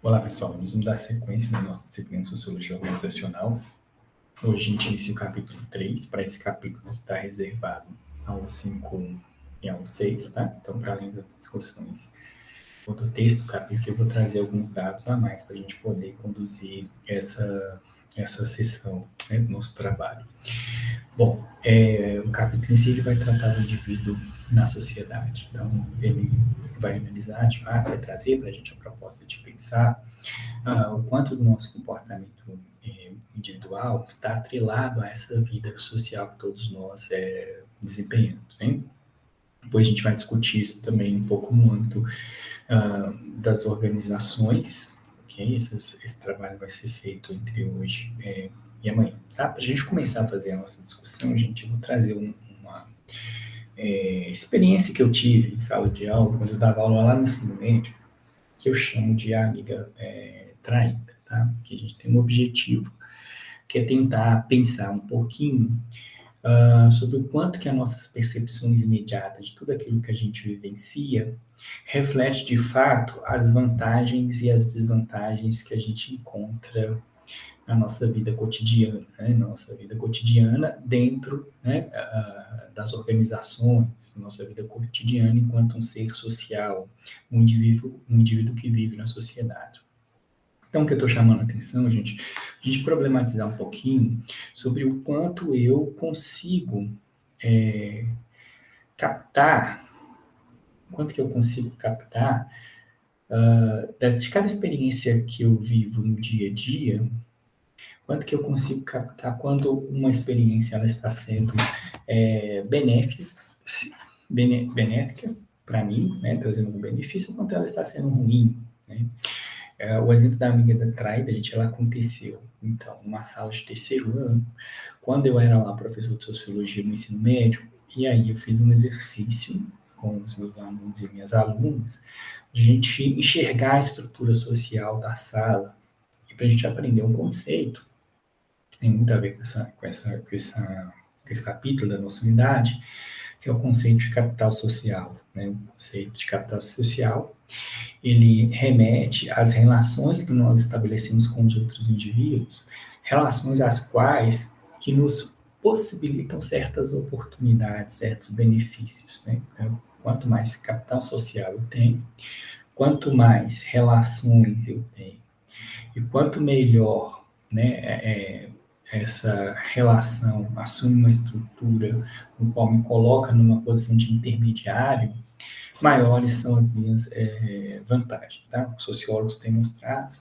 Olá, pessoal. Vamos dar sequência na nossa disciplina de Sociologia Organizacional. Hoje a gente inicia o capítulo 3. Para esse capítulo está reservado aula 5 e aula 6, tá? Então, para além das discussões do texto do capítulo, eu vou trazer alguns dados a mais para a gente poder conduzir essa sessão, né, do nosso trabalho. Bom, o capítulo em si ele vai tratar do indivíduo na sociedade. Então, ele vai analisar, de fato, vai trazer para a gente a proposta de pensar o quanto do nosso comportamento individual está atrelado a essa vida social que todos nós desempenhamos, hein? Depois a gente vai discutir isso também um pouco no âmbito das organizações, ok? Esse trabalho vai ser feito entre hoje e amanhã, tá? Para a gente começar a fazer a nossa discussão, gente, eu vou trazer uma experiência que eu tive em sala de aula, quando eu dava aula lá no ensino médio, que eu chamo de amiga traída, tá? Que a gente tem um objetivo, que é tentar pensar um pouquinho sobre o quanto que as nossas percepções imediatas de tudo aquilo que a gente vivencia reflete de fato as vantagens e as desvantagens que a gente encontra na nossa vida cotidiana, né? Nossa vida cotidiana dentro, né, das organizações, nossa vida cotidiana enquanto um ser social, um indivíduo que vive na sociedade. Então, o que eu estou chamando a atenção, gente, a gente problematizar um pouquinho sobre o quanto eu consigo captar, de cada experiência que eu vivo no dia a dia, quanto que eu consigo captar quando uma experiência ela está sendo benéfica para mim, né, trazendo um benefício, quanto ela está sendo ruim, né? O exemplo da amiga da traída, gente, ela aconteceu, então, numa sala de terceiro ano, quando eu era lá professor de Sociologia no ensino médio, e aí eu fiz um exercício com os meus alunos e minhas alunas, de a gente enxergar a estrutura social da sala, e para a gente aprender um conceito, que tem muito a ver com esse capítulo da nossa unidade, que é o conceito de capital social, né? O conceito de capital social, ele remete às relações que nós estabelecemos com os outros indivíduos, relações às quais que nos possibilitam certas oportunidades, certos benefícios, né? Então, quanto mais capital social eu tenho, quanto mais relações eu tenho, e quanto melhor, né, essa relação assume uma estrutura no qual me coloca numa posição de intermediário, maiores são as minhas vantagens. Tá? Os sociólogos têm mostrado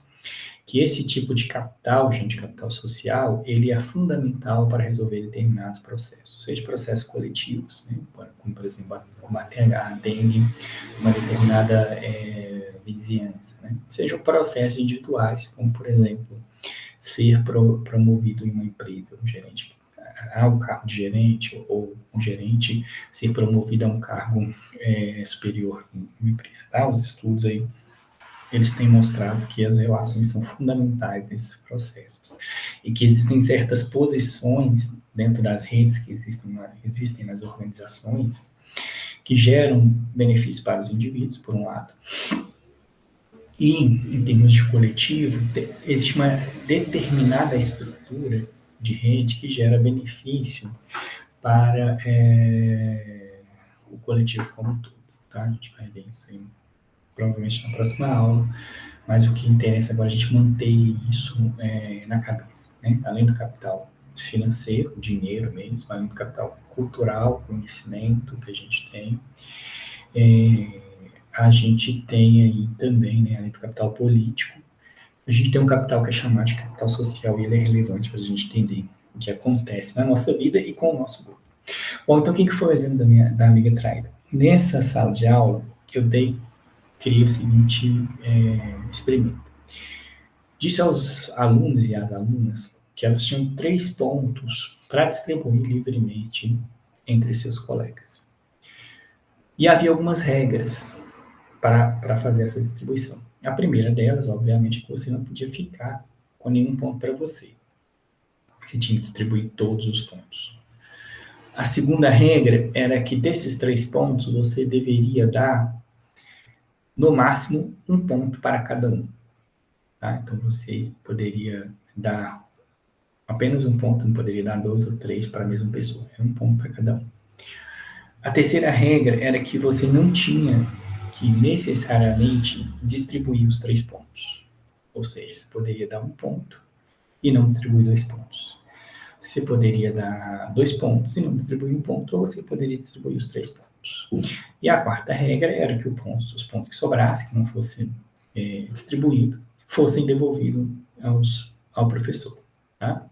que esse tipo de capital, gente, capital social, ele é fundamental para resolver determinados processos, seja processos coletivos, né? Como, por exemplo, combater a dengue, uma determinada vizinhança, né? Sejam processos individuais, como, por exemplo, ser promovido em uma empresa, um gerente um cargo de gerente, ou um gerente ser promovido a um cargo superior em uma empresa. Tá? Os estudos aí, eles têm mostrado que as relações são fundamentais nesses processos e que existem certas posições dentro das redes que existem nas organizações que geram benefícios para os indivíduos, por um lado, e, em termos de coletivo, existe uma determinada estrutura de rede que gera benefício para o coletivo como um todo. Tá? A gente vai ver isso aí provavelmente na próxima aula, mas o que interessa agora é a gente manter isso na cabeça, né? Além do capital financeiro, dinheiro mesmo, além do capital cultural, conhecimento que a gente tem, a gente tem aí também, né, além do capital político, a gente tem um capital que é chamado de capital social e ele é relevante para a gente entender o que acontece na nossa vida e com o nosso grupo. Bom, então o que foi o exemplo da amiga traída? Nessa sala de aula, eu criei o seguinte experimento. Disse aos alunos e às alunas que elas tinham 3 pontos para distribuir livremente entre seus colegas. E havia algumas regras para fazer essa distribuição. A primeira delas, obviamente, é que você não podia ficar com nenhum ponto para você. Você tinha que distribuir todos os pontos. A segunda regra era que desses 3 pontos você deveria dar, no máximo, 1 ponto para cada um. tá? Então, você poderia dar apenas um ponto, não poderia dar 2 ou 3 para a mesma pessoa. É um ponto para cada um. A terceira regra era que você não tinha que necessariamente distribuir os 3 pontos. Ou seja, você poderia dar um ponto e não distribuir 2 pontos. Você poderia dar 2 pontos e não distribuir um ponto, ou você poderia distribuir os 3 pontos. E a quarta regra era que os pontos que sobrassem, que não fossem distribuídos, fossem devolvidos ao professor. Tá?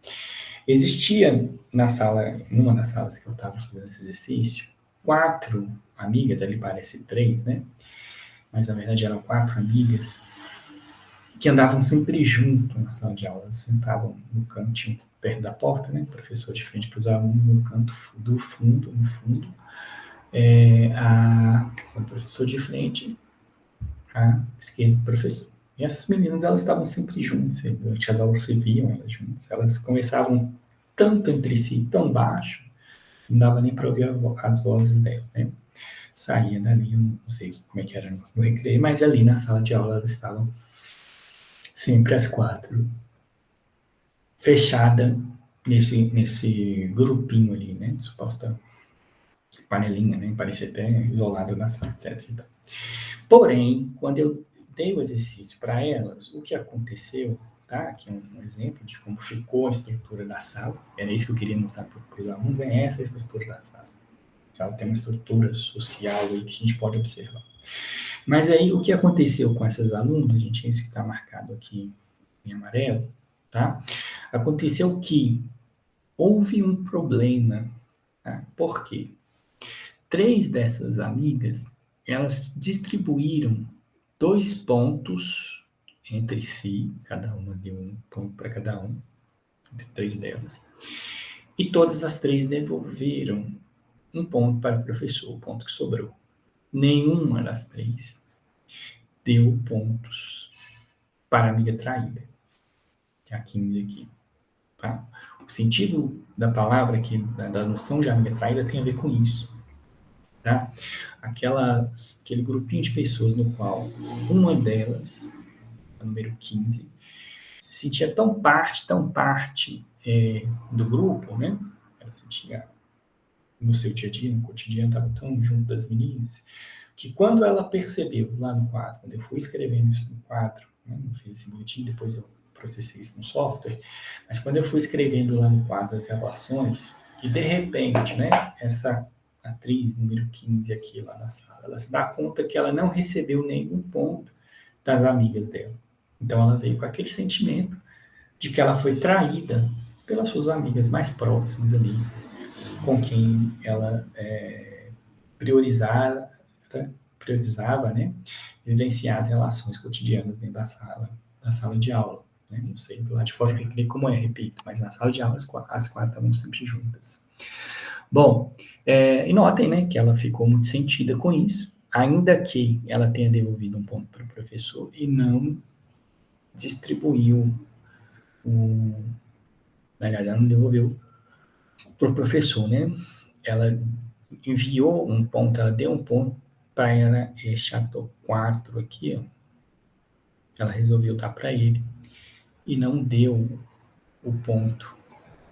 Existia na sala, numa das salas que eu estava fazendo esse exercício, 4 amigas, ali parece 3, né? Mas na verdade eram 4 amigas que andavam sempre junto na sala de aula, sentavam no cantinho perto da porta, né? O professor de frente para os alunos, no canto do fundo, no fundo, o professor de frente, à esquerda do professor. E essas meninas, elas estavam sempre juntas, durante as aulas se viam elas juntas, elas conversavam tanto entre si, tão baixo, não dava nem para ouvir as vozes dela, né? Saía dali, eu não sei como é que era no recreio, mas ali na sala de aula elas estavam sempre as 4, fechada nesse grupinho ali, né? Suposta panelinha, né? Parecia até isolado na sala, etc. Então. Porém, quando eu dei o exercício para elas, o que aconteceu, tá? Aqui é um exemplo de como ficou a estrutura da sala. Era isso que eu queria mostrar para os alunos, é essa a estrutura da sala. A sala tem uma estrutura social aí que a gente pode observar. Mas aí, o que aconteceu com essas alunas, gente, é isso que está marcado aqui em amarelo, tá? Aconteceu que houve um problema, tá? Por quê? 3 dessas amigas, elas distribuíram 2 pontos entre si, cada uma deu um ponto para cada um, entre 3 delas, e todas as 3 devolveram um ponto para o professor, o ponto que sobrou. Nenhuma das 3 deu pontos para a amiga traída, que é a 15 aqui. Tá? O sentido da palavra aqui, da noção de amiga traída, tem a ver com isso. Tá? Aquele grupinho de pessoas no qual uma delas, a número 15, se sentia tão parte do grupo, né? Ela se sentia no seu dia a dia, no cotidiano, estava tão junto das meninas, que quando ela percebeu lá no quadro, quando eu fui escrevendo isso no quadro, né? Não fiz esse boletim, depois eu processei isso no software, mas quando eu fui escrevendo lá no quadro as relações, e de repente, né, essa atriz número 15 aqui lá na sala, ela se dá conta que ela não recebeu nenhum ponto das amigas dela. Então ela veio com aquele sentimento de que ela foi traída pelas suas amigas mais próximas ali, com quem ela priorizava, né, vivenciar as relações cotidianas dentro da sala de aula. Né? Não sei do lado de fora como repito, mas na sala de aula as 4 estavam sempre juntas. Bom, e notem, né, que ela ficou muito sentida com isso, ainda que ela tenha devolvido um ponto para o professor e não distribuiu aliás, ela não devolveu para o professor, né? Ela enviou um ponto, ela deu um ponto para ela, este ator 4 aqui, ó. Ela resolveu dar para ele e não deu o ponto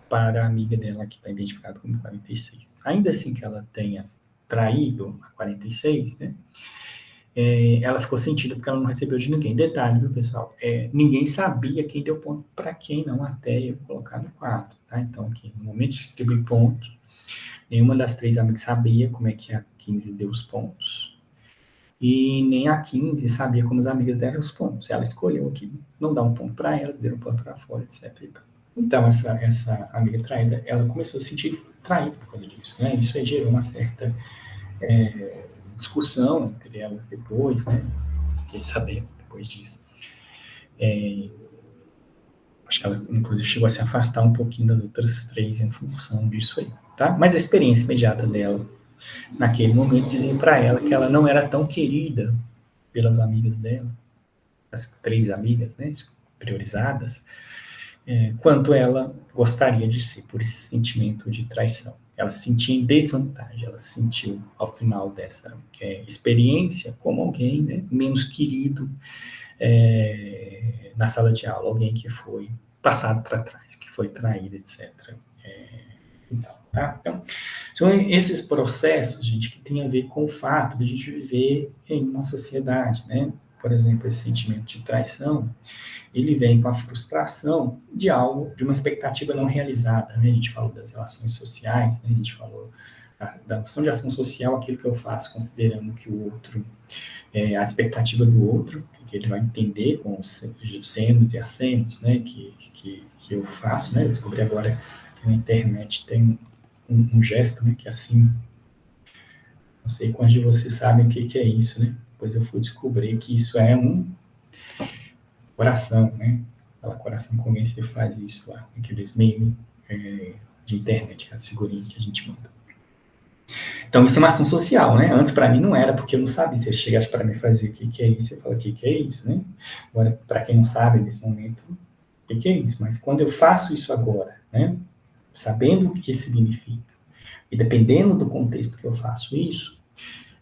para a amiga dela, que está identificada como 46. Ainda assim que ela tenha traído a 46, né? Ela ficou sentida porque ela não recebeu de ninguém. Detalhe, viu, pessoal? Ninguém sabia quem deu ponto para quem, não, até eu colocar no quadro, tá? Então, aqui, no momento de distribuir pontos, nenhuma das 3 amigas sabia como é que a 15 deu os pontos. E nem a 15 sabia como as amigas deram os pontos. Ela escolheu aqui não dar um ponto para elas, deram um ponto para fora, etc. Então, essa amiga traída, ela começou a se sentir traída por causa disso, né? Isso aí gerou uma certa discussão entre elas depois, né? Fiquei sabendo depois disso. Acho que ela, inclusive, chegou a se afastar um pouquinho das outras 3 em função disso aí, tá? Mas a experiência imediata dela, naquele momento, dizia para ela que ela não era tão querida pelas amigas dela, as 3 amigas, né, priorizadas, quanto ela gostaria de ser, por esse sentimento de traição. Ela se sentia em desvantagem, ela se sentiu, ao final dessa experiência, como alguém, né, menos querido, na sala de aula, alguém que foi passado para trás, que foi traído, etc. Então, são esses processos, gente, que tem a ver com o fato de a gente viver em uma sociedade, né? Por exemplo, esse sentimento de traição, ele vem com a frustração de algo, de uma expectativa não realizada, né? A gente falou das relações sociais, né? A gente falou da noção de ação social, aquilo que eu faço considerando que o outro, a expectativa do outro, que ele vai entender com os senos e acenos, né? Que eu faço, né? Eu descobri agora que na internet tem um gesto, né? Que é assim, não sei quantos de vocês sabem o que é isso, né? Depois eu fui descobrir que isso é um coração, né? Aquela coração com alguém você faz isso lá, aqueles memes de internet, as figurinhas que a gente manda. Então, isso é uma ação social, né? Antes, para mim, não era, porque eu não sabia. Se você chegasse para mim fazer o que é isso, eu falo, o que é isso, né? Agora, para quem não sabe, nesse momento, o que é isso? Mas quando eu faço isso agora, né? Sabendo o que significa, e dependendo do contexto que eu faço isso,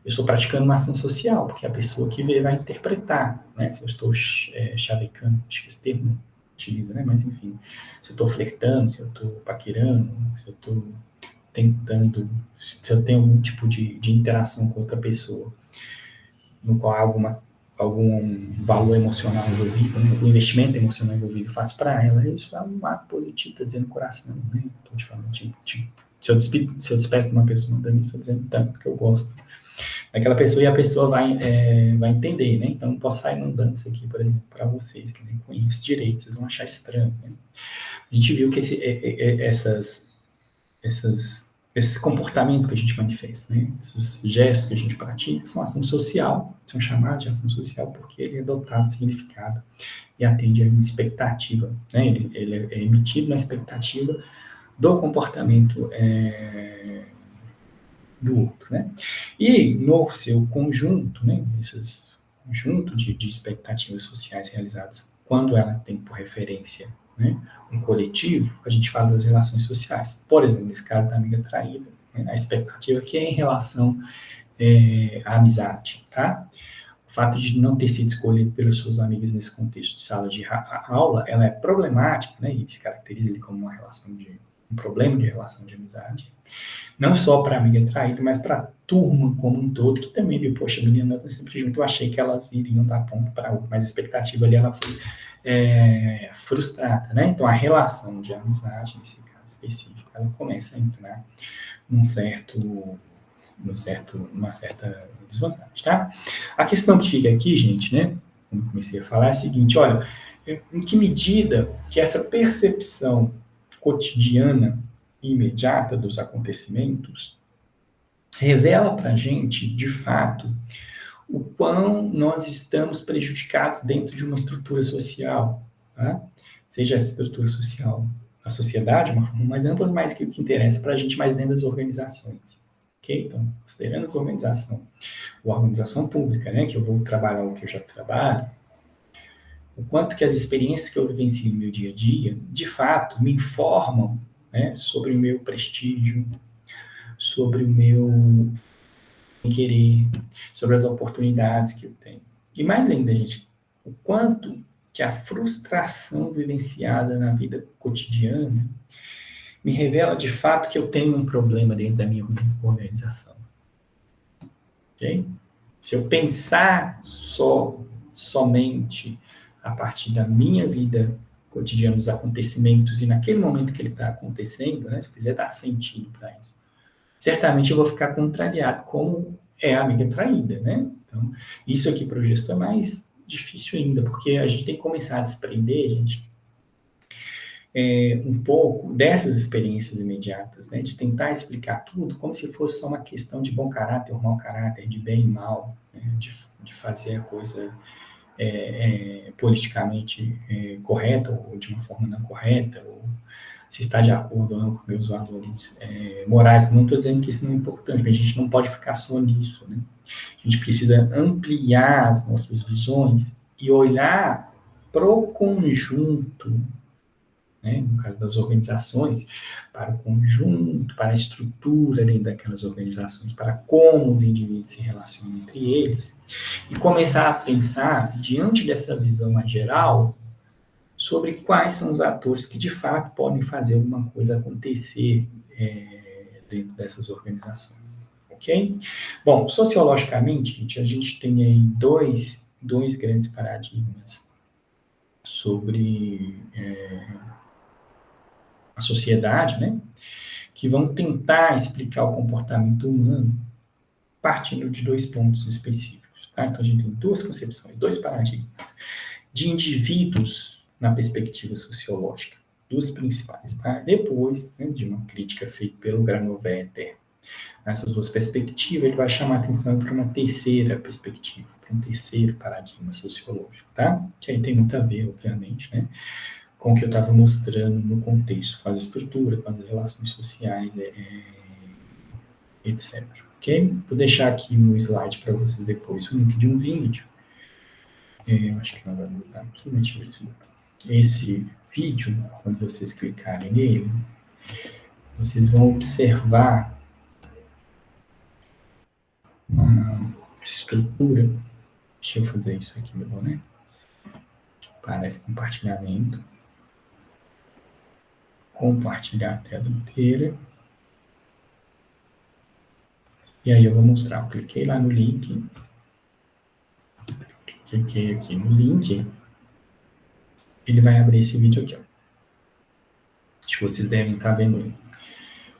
eu estou praticando uma ação social, porque a pessoa que vê vai interpretar, né? Se eu estou chavecando, acho que esse termo utiliza, né? Mas, enfim, se eu estou flertando, se eu estou paquerando, se eu estou tentando, se eu tenho algum tipo de interação com outra pessoa, no qual há algum valor emocional envolvido, né? O investimento emocional envolvido faz para ela, isso é um ato positivo, está dizendo coração, né? Estou te falando, se eu despeço de uma pessoa, também estou dizendo tanto que eu gosto daquela pessoa e a pessoa vai entender, né? Então, não posso sair mandando isso aqui, por exemplo, para vocês que nem conhecem direito, vocês vão achar estranho, né? A gente viu que esses comportamentos que a gente manifesta, né? Esses gestos que a gente pratica, são ação social, são chamados de ação social porque ele é dotado de significado e atende a uma expectativa, né? Ele é emitido na expectativa do comportamento do outro, né? E no seu conjunto, né? Esses conjunto de expectativas sociais realizadas quando ela tem por referência, né, um coletivo, a gente fala das relações sociais. Por exemplo, nesse caso da amiga traída, né, a expectativa que é em relação à amizade, tá? O fato de não ter sido escolhido pelos seus amigos nesse contexto de sala de aula, ela é problemática, né? E se caracteriza ali como um problema de relação de amizade. Não só para a amiga traída, mas para a turma como um todo, que também viu, poxa, a menina anda sempre junto, eu achei que elas iriam dar ponto para outra, mas a expectativa ali, ela foi frustrada, né? Então, a relação de amizade, nesse caso específico, ela começa a entrar numa certa desvantagem, tá? A questão que fica aqui, gente, né, como eu comecei a falar, é a seguinte, olha, em que medida que essa percepção cotidiana e imediata dos acontecimentos revela para a gente, de fato, o quão nós estamos prejudicados dentro de uma estrutura social, tá? Seja essa estrutura social a sociedade, de uma forma mais ampla, mas que o que interessa para a gente mais dentro das organizações. Ok? Então, considerando essa organização, ou a organização pública, né, que eu vou trabalhar o que eu já trabalho, o quanto que as experiências que eu vivencio no meu dia a dia, de fato, me informam, né, sobre o meu prestígio, sobre o meu querer, sobre as oportunidades que eu tenho. E mais ainda, gente, o quanto que a frustração vivenciada na vida cotidiana me revela de fato que eu tenho um problema dentro da minha organização. Ok? Se eu pensar somente a partir da minha vida cotidiana, dos acontecimentos, e naquele momento que ele está acontecendo, né, se eu quiser dar sentido para isso, certamente eu vou ficar contrariado, como é a amiga traída, né? Então, isso aqui para o gestor é mais difícil ainda, porque a gente tem que começar a desprender, gente, um pouco dessas experiências imediatas, né? De tentar explicar tudo como se fosse só uma questão de bom caráter ou mau caráter, de bem e mal, né? De fazer a coisa politicamente correta ou de uma forma não correta, ou se está de acordo ou não com meus valores morais. Não estou dizendo que isso não é importante, mas a gente não pode ficar só nisso, né? A gente precisa ampliar as nossas visões e olhar para o conjunto, né, no caso das organizações, para o conjunto, para a estrutura dentro daquelas organizações, para como os indivíduos se relacionam entre eles, e começar a pensar, diante dessa visão mais geral, sobre quais são os atores que de fato podem fazer alguma coisa acontecer dentro dessas organizações, ok? Bom, sociologicamente, gente, a gente tem aí dois grandes paradigmas sobre a sociedade, né? Que vão tentar explicar o comportamento humano partindo de dois pontos específicos. Tá? Então, a gente tem duas concepções, dois paradigmas de indivíduos na perspectiva sociológica, duas principais. Tá? Depois, né, de uma crítica feita pelo Granovetter, nessas duas perspectivas, ele vai chamar a atenção para uma terceira perspectiva, para um terceiro paradigma sociológico, tá? Que aí tem muito a ver, obviamente, né, com o que eu estava mostrando no contexto, com as estruturas, com as relações sociais, etc. Ok? Vou deixar aqui no slide para vocês depois o link de um vídeo. Eu acho que não vai mudar aqui, mas deixa eu ver se esse vídeo, quando vocês clicarem nele, vocês vão observar a estrutura. Deixa eu fazer isso aqui, meu bom, né? Para esse compartilhamento. Compartilhar a tela inteira. E aí eu vou mostrar. Eu cliquei lá no link. Cliquei aqui no link. Ele vai abrir esse vídeo aqui, ó. Acho que vocês devem estar vendo ele.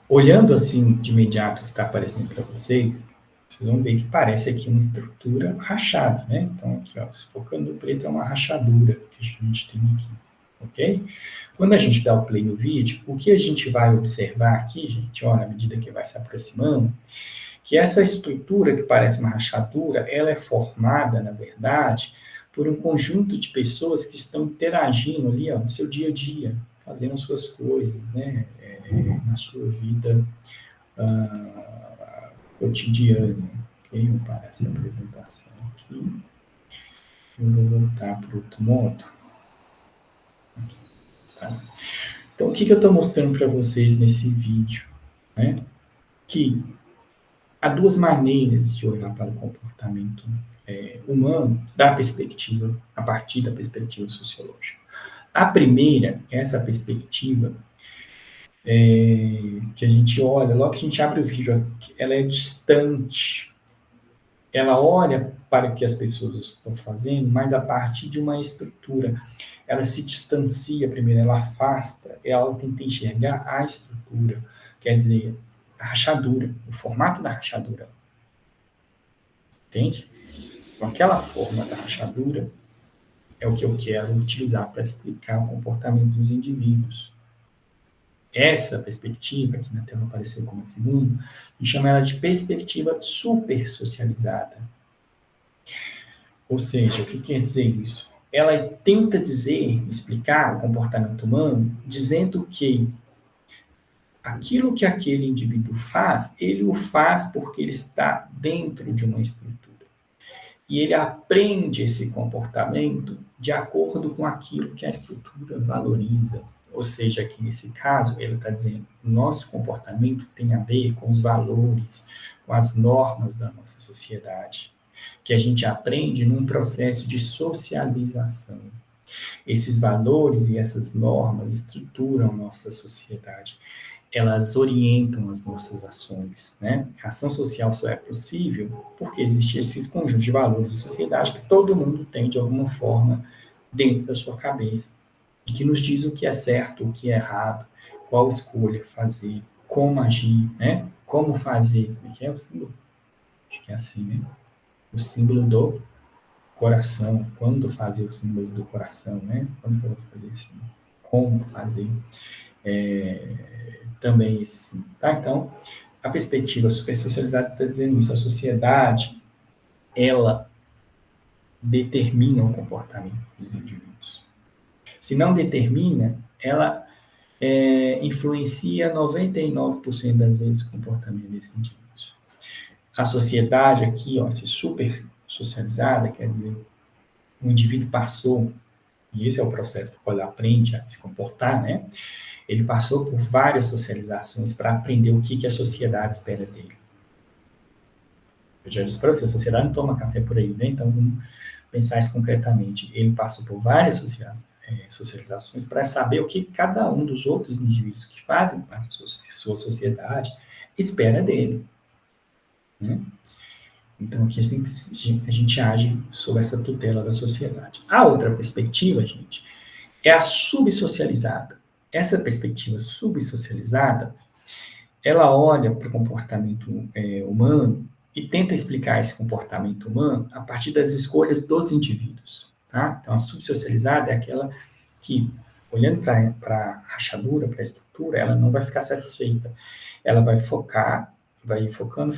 Olhando assim de imediato o que está aparecendo para vocês, vocês vão ver que parece aqui uma estrutura rachada, né? Então, aqui, ó, se focando no preto, é uma rachadura que a gente tem aqui, ok? Quando a gente dá o play no vídeo, o que a gente vai observar aqui, gente, ó, na medida que vai se aproximando, que essa estrutura que parece uma rachadura, ela é formada, na verdade, por um conjunto de pessoas que estão interagindo ali, ó, no seu dia a dia, fazendo as suas coisas, né? Na sua vida cotidiana. Ok? Vou parar essa apresentação aqui. Eu vou voltar para outro modo. Aqui, tá? Então, o que eu estou mostrando para vocês nesse vídeo? Né? Que há duas maneiras de olhar para o comportamento humano a partir da perspectiva sociológica. A primeira, essa perspectiva, que a gente olha, logo que a gente abre o vídeo, ela é distante. Ela olha para o que as pessoas estão fazendo, mas a partir de uma estrutura. Ela se distancia primeiro, ela afasta, ela tenta enxergar a estrutura, quer dizer, a rachadura, o formato da rachadura. Entende? Com aquela forma da rachadura, é o que eu quero utilizar para explicar o comportamento dos indivíduos. Essa perspectiva, que na tela apareceu como a segunda, a gente chama ela de perspectiva supersocializada. Ou seja, o que quer dizer isso? Ela tenta explicar o comportamento humano, dizendo que aquilo que aquele indivíduo faz, ele o faz porque ele está dentro de uma estrutura. E ele aprende esse comportamento de acordo com aquilo que a estrutura valoriza. Ou seja, aqui nesse caso, ele está dizendo que o nosso comportamento tem a ver com os valores, com as normas da nossa sociedade, que a gente aprende num processo de socialização. Esses valores e essas normas estruturam nossa sociedade, elas orientam as nossas ações, né? A ação social só é possível porque existe esses conjuntos de valores de sociedade que todo mundo tem, de alguma forma, dentro da sua cabeça, e que nos diz o que é certo, o que é errado, qual escolha fazer, como agir, né? Como fazer, como é que é o símbolo? Acho que é assim, né? O símbolo do coração, quando fazer o símbolo do coração, né? Quando eu vou fazer assim? Como fazer também esse símbolo, tá? Então, a perspectiva supersocializada está dizendo isso, a sociedade, ela determina o comportamento dos indivíduos. Se não determina, ela influencia 99% das vezes o comportamento desses indivíduos. A sociedade aqui, ó, se super socializada, quer dizer, o indivíduo passou e esse é o processo que ele aprende a se comportar, né? Ele passou por várias socializações para aprender o que a sociedade espera dele. Eu já disse para você, a sociedade não toma café por aí, né? Então, vamos pensar isso concretamente. Ele passou por várias socializações para saber o que cada um dos outros indivíduos que fazem parte da sua sociedade espera dele, né? Então, aqui a gente age sob essa tutela da sociedade. A outra perspectiva, gente, é a subsocializada. Essa perspectiva subsocializada, ela olha para o comportamento humano e tenta explicar esse comportamento humano a partir das escolhas dos indivíduos. Tá? Então, a subsocializada é aquela que, olhando para a rachadura, para a estrutura, ela não vai ficar satisfeita. Ela vai focar, vai ir focando,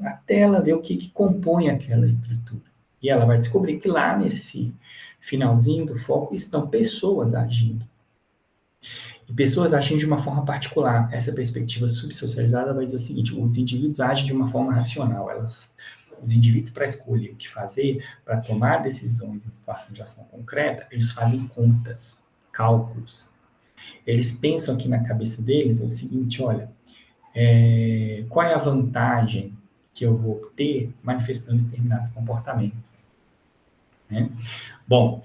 até ela ver o que compõe aquela estrutura. E ela vai descobrir que lá nesse finalzinho do foco estão pessoas agindo. E pessoas agem de uma forma particular. Essa perspectiva subsocializada vai dizer o seguinte: os indivíduos agem de uma forma racional. Os indivíduos, para escolher o que fazer, para tomar decisões em situação de ação concreta, eles fazem contas, cálculos. Eles pensam aqui na cabeça deles o seguinte: olha, qual é a vantagem que eu vou ter manifestando determinados comportamentos? Né? Bom,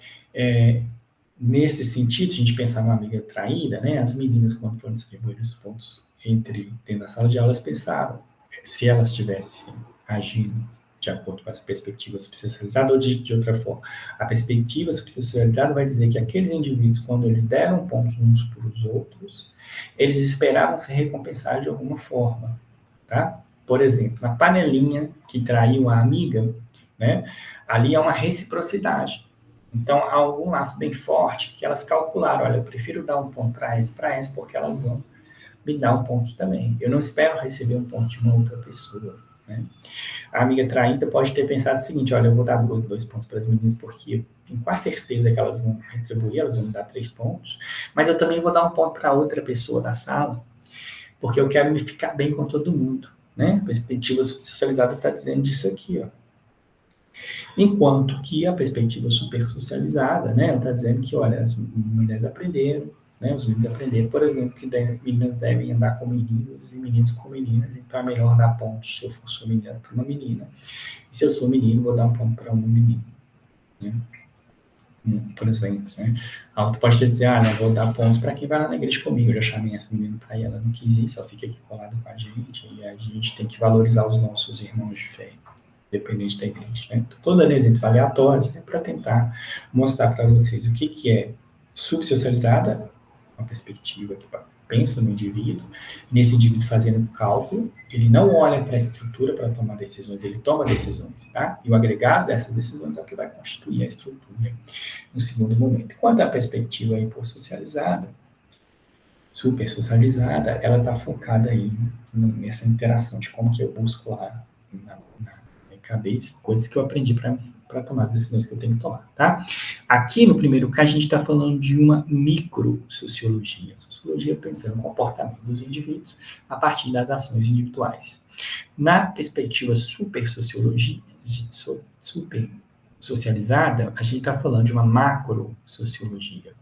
nesse sentido, se a gente pensar numa amiga traída, né, as meninas, quando foram distribuir os pontos dentro da sala de aula, elas pensaram, se elas tivessem agido de acordo com essa perspectiva subsocializada ou de outra forma. A perspectiva subsocializada vai dizer que aqueles indivíduos, quando eles deram pontos uns para os outros, eles esperavam ser recompensados de alguma forma, tá? Por exemplo, na panelinha que traiu a amiga, né, ali é uma reciprocidade. Então, há algum laço bem forte que elas calcularam, olha, eu prefiro dar um ponto para essa, porque elas vão me dar um ponto também. Eu não espero receber um ponto de uma outra pessoa, né? A amiga traída pode ter pensado o seguinte: olha, eu vou dar 2 pontos para as meninas porque eu tenho quase certeza que elas vão retribuir, elas vão me dar 3 pontos, mas eu também vou dar um ponto para outra pessoa da sala, porque eu quero me ficar bem com todo mundo, né? A perspectiva socializada está dizendo disso aqui, ó. Enquanto que a perspectiva super socializada, né, ela está dizendo que, olha, as mulheres aprenderam, né, os meninos aprenderam, por exemplo, que meninas devem andar com meninos e meninos com meninas, então é melhor dar pontos se eu sou menina para uma menina, e se eu sou menino, vou dar um ponto para uma menina, né? Por exemplo, né? A outra pode dizer, não, vou dar pontos para quem vai lá na igreja comigo, eu já chamei essa menina para ir, ela não quis ir, só fica aqui colada com a gente, e a gente tem que valorizar os nossos irmãos de fé, dependente da igreja. Né? Estou dando exemplos aleatórios, né, para tentar mostrar para vocês o que é subsocializada, uma perspectiva que pensa no indivíduo, nesse indivíduo fazendo cálculo, ele não olha para a estrutura para tomar decisões, ele toma decisões, tá? E o agregado dessas decisões é o que vai constituir a estrutura no segundo momento. Quanto à perspectiva hipossocializada, super socializada, ela está focada aí nessa interação de como que eu busco lá na cabeça, coisas que eu aprendi para tomar as decisões que eu tenho que tomar, tá? Aqui no primeiro caso, a gente está falando de uma microsociologia. Sociologia pensando no comportamento dos indivíduos a partir das ações individuais. Na perspectiva super socializada, a gente está falando de uma macrosociologia.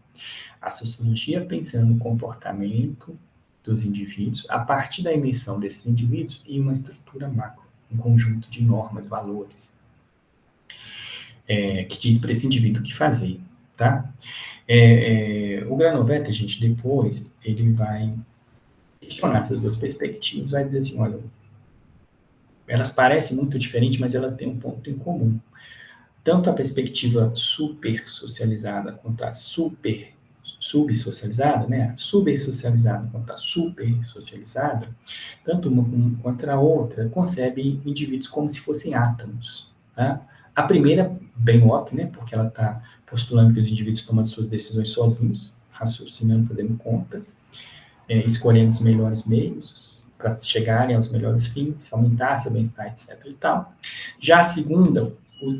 A sociologia pensando no comportamento dos indivíduos a partir da emissão desses indivíduos em uma estrutura macro, um conjunto de normas, valores, que diz para esse indivíduo o que fazer, tá? O Granovetter, gente, depois, ele vai questionar essas duas perspectivas, vai dizer assim, olha, elas parecem muito diferentes, mas elas têm um ponto em comum. Tanto a perspectiva super socializada quanto a subsocializada, né? A subsocializada quanto a super socializada, tanto uma quanto a outra, concebe indivíduos como se fossem átomos. Tá? A primeira, bem óbvio, né? Porque ela está postulando que os indivíduos tomam as suas decisões sozinhos, raciocinando, fazendo conta, escolhendo os melhores meios para chegarem aos melhores fins, aumentar seu bem-estar, etc. e tal. Já a segunda,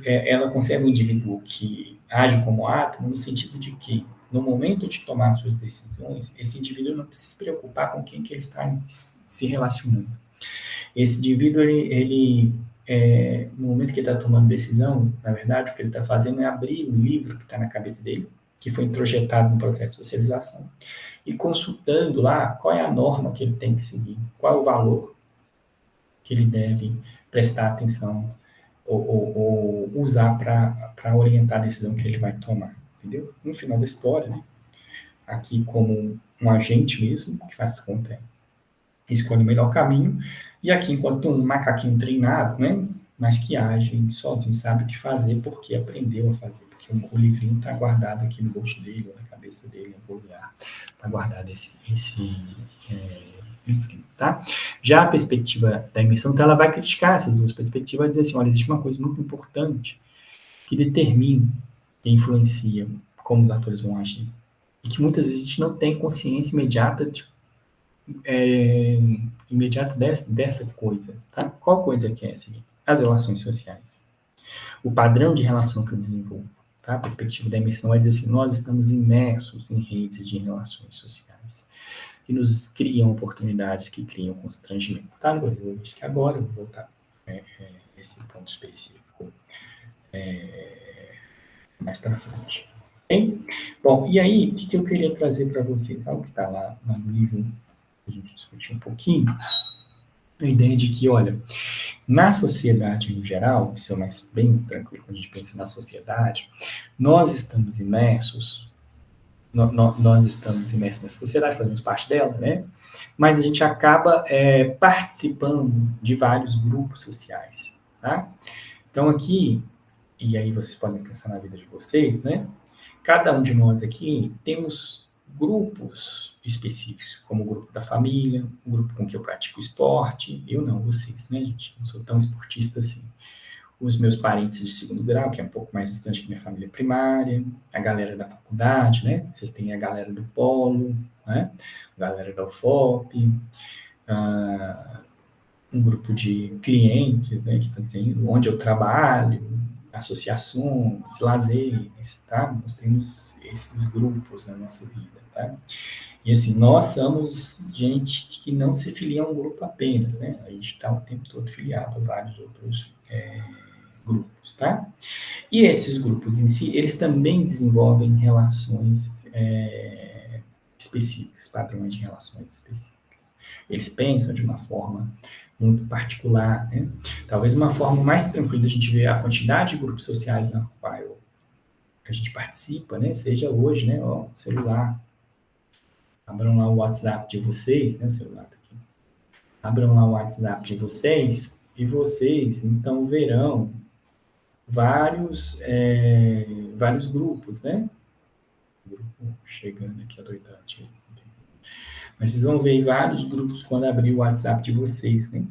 ela concebe um indivíduo que age como átomo no sentido de que, no momento de tomar suas decisões, esse indivíduo não precisa se preocupar com quem que ele está se relacionando. Esse indivíduo, ele no momento que ele está tomando decisão, na verdade, o que ele está fazendo é abrir o livro que está na cabeça dele, que foi introjetado no processo de socialização, e consultando lá qual é a norma que ele tem que seguir, qual é o valor que ele deve prestar atenção ou usar para orientar a decisão que ele vai tomar, entendeu? No final da história, né? Aqui como um agente mesmo, que faz conta, escolhe o melhor caminho, e aqui enquanto um macaquinho treinado, né? Mas que age sozinho, sabe o que fazer, porque aprendeu a fazer, porque o livrinho está guardado aqui no bolso dele, ou na cabeça dele, em algum lugar, está guardado esse livrinho, tá? Já a perspectiva da imersão, então ela vai criticar essas duas perspectivas, vai dizer assim, olha, existe uma coisa muito importante que determina, que influencia como os atores vão agir, e que muitas vezes a gente não tem consciência imediata dessa coisa, tá? Qual coisa que é essa? As relações sociais. O padrão de relação que eu desenvolvo, tá? A perspectiva da imersão vai dizer assim, nós estamos imersos em redes de relações sociais, que nos criam oportunidades, que criam constrangimento, tá? Não vou dizer isso que agora, eu vou voltar esse ponto específico mais para frente. Okay? Bom, e aí, o que eu queria trazer para vocês? Algo que está lá no livro, a gente discutiu um pouquinho, a ideia de que, olha, na sociedade no geral, isso é mais bem tranquilo quando a gente pensa na sociedade, nós estamos imersos nessa sociedade, fazemos parte dela, né? Mas a gente acaba participando de vários grupos sociais, tá? Então aqui, e aí vocês podem pensar na vida de vocês, né? Cada um de nós aqui temos grupos específicos, como o grupo da família, o grupo com que eu pratico esporte, eu não, vocês, né, gente? Não sou tão esportista assim. Os meus parentes de segundo grau, que é um pouco mais distante que minha família primária, a galera da faculdade, né? Vocês têm a galera do polo, né? A galera da UFOP, um grupo de clientes, né? Que está dizendo onde eu trabalho, associações, lazeres, tá? Nós temos esses grupos na nossa vida, tá? E assim, nós somos gente que não se filia a um grupo apenas, né? A gente está o tempo todo filiado a vários outros grupos, tá? E esses grupos em si, eles também desenvolvem relações específicas, padrões de relações específicas. Eles pensam de uma forma muito particular, né? Talvez uma forma mais tranquila a gente ver a quantidade de grupos sociais na qual a gente participa, né? Seja hoje, né? Ó, celular. Abram lá o WhatsApp de vocês, né? O celular tá aqui. Abram lá o WhatsApp de vocês e vocês, então, verão vários grupos, né? Grupo chegando aqui adoidante. Mas vocês vão ver vários grupos quando abrir o WhatsApp de vocês, né?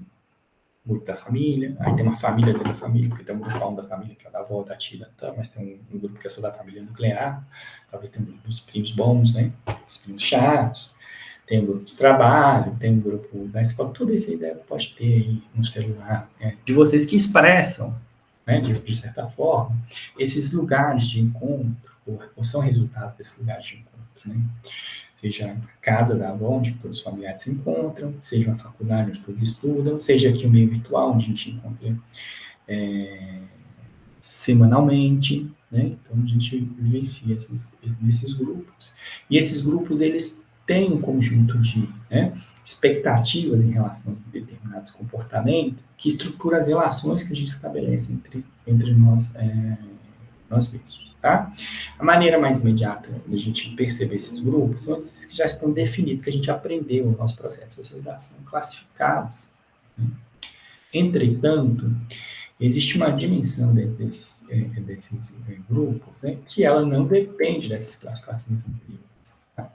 O grupo da família, aí tem uma família dentro da família, porque tem um grupão da família que é da avó, da tia, tá? Mas tem um grupo que é só da família nuclear, talvez tem um grupo dos primos bons, né? Os primos chatos, tem um grupo do trabalho, tem um grupo da escola, tudo isso aí pode ter aí no celular, de vocês que expressam, né, de certa forma, esses lugares de encontro, ou são resultados desses lugares de encontro, né? Seja a casa da avó, onde todos os familiares se encontram, seja uma faculdade onde todos estudam, seja aqui o meio virtual, onde a gente encontra semanalmente, né? Então a gente vivencia esses grupos. E esses grupos, eles têm um conjunto de expectativas em relação a determinados comportamentos que estrutura as relações que a gente estabelece entre nós mesmos. Tá? A maneira mais imediata de a gente perceber esses grupos são esses que já estão definidos, que a gente aprendeu no nosso processo de socialização, classificados. Né? Entretanto, existe uma dimensão desses grupos, né, que ela não depende dessas classificações anteriores. Tá?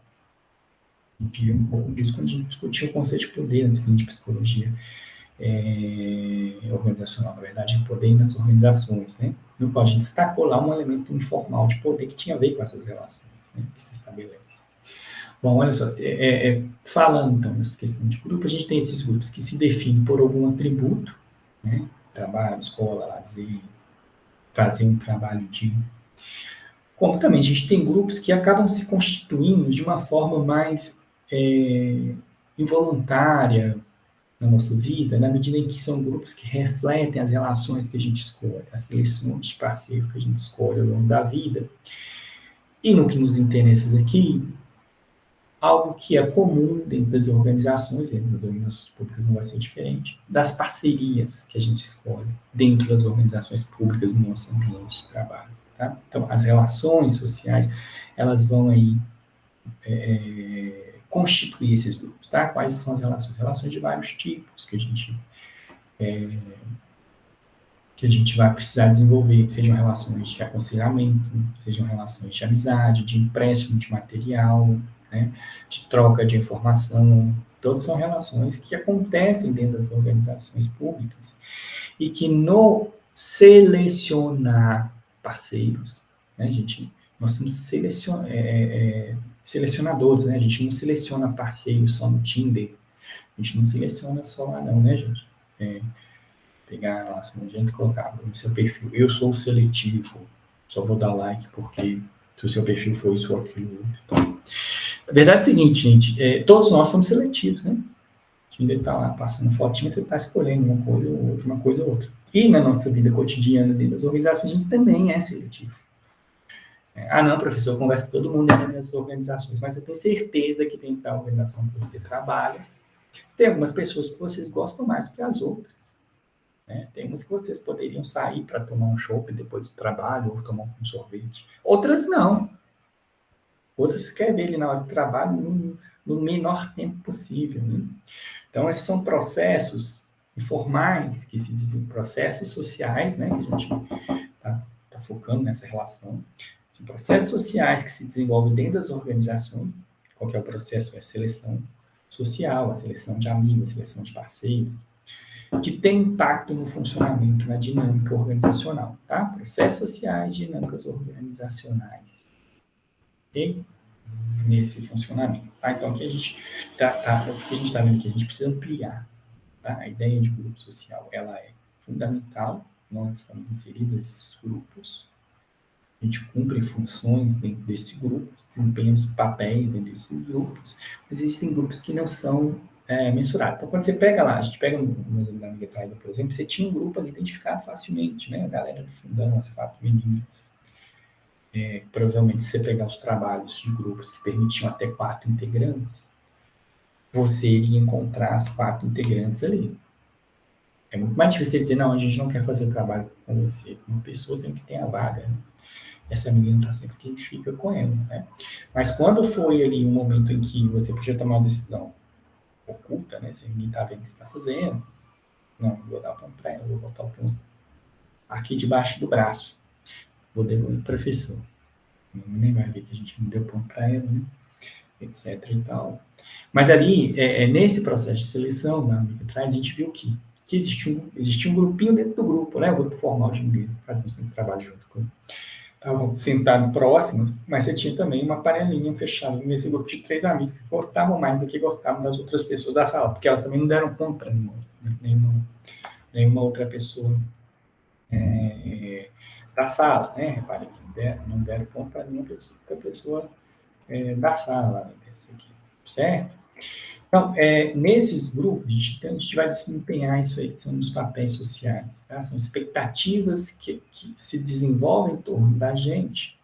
A gente viu um pouco disso quando a gente discutiu o conceito de poder antes de psicologia organizacional, na verdade, poder nas organizações, né? No qual a gente destacou lá um elemento informal de poder que tinha a ver com essas relações, né, que se estabelece. Bom, olha só, falando então nessa questão de grupo, a gente tem esses grupos que se definem por algum atributo, né? Trabalho, escola, lazer, fazer um trabalho de... Como também a gente tem grupos que acabam se constituindo de uma forma mais involuntária, na nossa vida, na medida em que são grupos que refletem as relações que a gente escolhe, as seleções de parceiro que a gente escolhe ao longo da vida. E no que nos interessa aqui, algo que é comum dentro das organizações públicas não vai ser diferente, das parcerias que a gente escolhe dentro das organizações públicas no nosso ambiente de trabalho. Tá? Então, as relações sociais, elas vão aí constituir esses grupos. Tá? Quais são as relações? Relações de vários tipos que a gente vai precisar desenvolver, sejam relações de aconselhamento, sejam relações de amizade, de empréstimo de material, né, de troca de informação. Todas são relações que acontecem dentro das organizações públicas e que no selecionar parceiros, né, nós temos selecionadores, né, a gente não seleciona parceiros só no Tinder, a gente não seleciona só lá não, né, gente? Pegar lá, assim, a gente colocar no seu perfil, eu sou seletivo, só vou dar like porque se o seu perfil for isso ou aquilo. Então, a verdade é a seguinte, gente, todos nós somos seletivos, né? A gente está lá passando fotinha, você está escolhendo uma coisa ou outra. E na nossa vida cotidiana, dentro das organizações, a gente também é seletivo. Não, professor, eu converso com todo mundo dentro das organizações, mas eu tenho certeza que dentro da organização que você trabalha, tem algumas pessoas que vocês gostam mais do que as outras. Tem umas que vocês poderiam sair para tomar um chopp depois do trabalho ou tomar um sorvete. Outras não. Outras você quer ver ele na hora do trabalho no menor tempo possível. Né? Então, esses são processos informais, processos sociais, né, que a gente está focando nessa relação. São processos sociais que se desenvolvem dentro das organizações. Qual que é o processo? É a seleção social, a seleção de amigos, a seleção de parceiros, que tem impacto no funcionamento, na dinâmica organizacional, tá? Processos sociais, dinâmicas organizacionais. Ok? Nesse funcionamento, tá? Então, aqui a gente está vendo que a gente precisa ampliar, tá? A ideia de grupo social, ela é fundamental, nós estamos inseridos nesses grupos, a gente cumpre funções dentro desse grupo, desempenhamos papéis dentro desses grupos, mas existem grupos que não são mensurados. Então, quando você pega lá, a gente pega um exemplo da Amiga Traída, por exemplo, você tinha um grupo ali identificado facilmente, né? A galera do fundão, as 4 meninas. Provavelmente, se você pegar os trabalhos de grupos que permitiam até 4 integrantes, você iria encontrar as 4 integrantes ali. É muito mais difícil você dizer, não, a gente não quer fazer o trabalho com você. Uma pessoa sempre tem a vaga, né? Essa menina está sempre que a gente fica com ela, né? Mas quando foi ali um momento em que você podia tomar uma decisão oculta, né? Se ninguém está vendo o que você está fazendo, não, vou dar o ponto para ela, vou botar o ponto aqui debaixo do braço, vou devolver o professor. Nem vai ver que a gente não deu ponto para ela, né? Etc e tal. Mas ali, nesse processo de seleção da Amiga Traz, a gente viu que existia um grupinho dentro do grupo, né? O grupo formal de inglês, que faziam sempre trabalho junto com estavam sentados próximos, mas você tinha também uma panelinha fechada nesse grupo de 3 amigos que gostavam mais do que gostavam das outras pessoas da sala, porque elas também não deram ponto para nenhuma outra pessoa da sala, né? Repare que não deram ponto para nenhuma pessoa da sala, dessa aqui, certo? Então, nesses grupos, a gente vai desempenhar isso aí, que são os papéis sociais, tá? São expectativas que se desenvolvem em torno da gente,